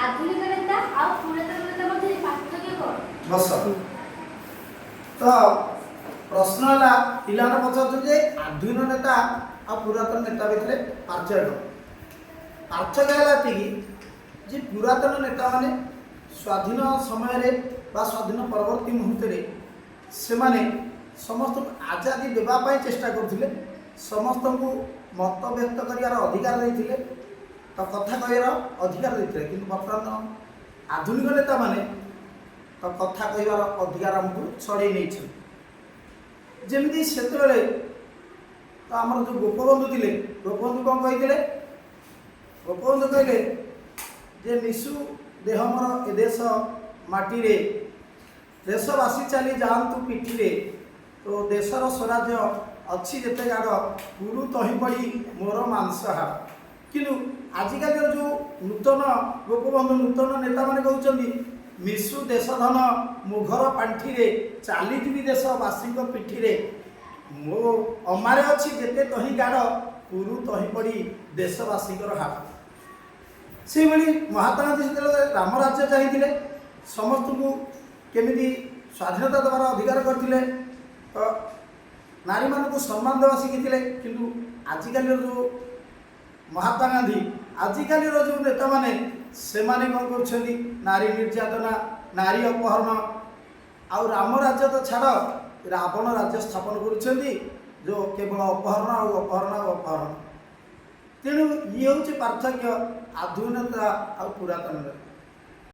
आधुनिक नेता और पुरातन नेता मध्य पार्थक्य कौन? बस तो प्रश्न है पिलाने पचार आधुनिक नेता और पुरातन नेता भितर पार्थक्य है जे पुरातन नेता माने स्वाधीन समय बा स्वाधीन परवर्ती मुहूर्त से माने समस्त आजादी देवाई चेष्टा करते समस्त को मत व्यक्त कर अधिकार देते तो कथा कहर अधिकार देते कि बर्तमान आधुनिक नेता माने तो कथा कहर अधिकार आमको छड़े नहीं जमी से तो आम जो गोपबंधु थे गोपबंधु कौन कही गोपबंधु कहले जे निशु देह मोर ए देश माटी रे देशवासी चली जातु पिठी तो देशर स्वराज्य अच्छी जिते गाड़ गुरु तही पड़ी मोर मांस हाड़ किंतु आजिकल जो नूतन गोपबंधु नूतन नेता मैंने कहते मिशु देश धन मुघर पांठि रे चली जी देशवासी पिठी रे मो अमारे अच्छी जिते तही गाड़ गुरु तही पड़ी देशवासी हाड़ से महात्मा गांधी से राम राज्य चाहिए समस्त को केमी स्वाधीनता देवार अधिकार करते तो नारी मान को सम्मान देवा शिखी किंतु आजिकल जो महात्मा गांधी आजिकल जो नेता मैंने से माने कौन कर नारी निर्यातना नारी अपहरण आउ राम राज्य तो छाड़ रावण राज्य स्थापन कर जो केवल अपहरण अपहरण तेणु ये हूँ पार्थक्य आधुनिकता और पुरातन।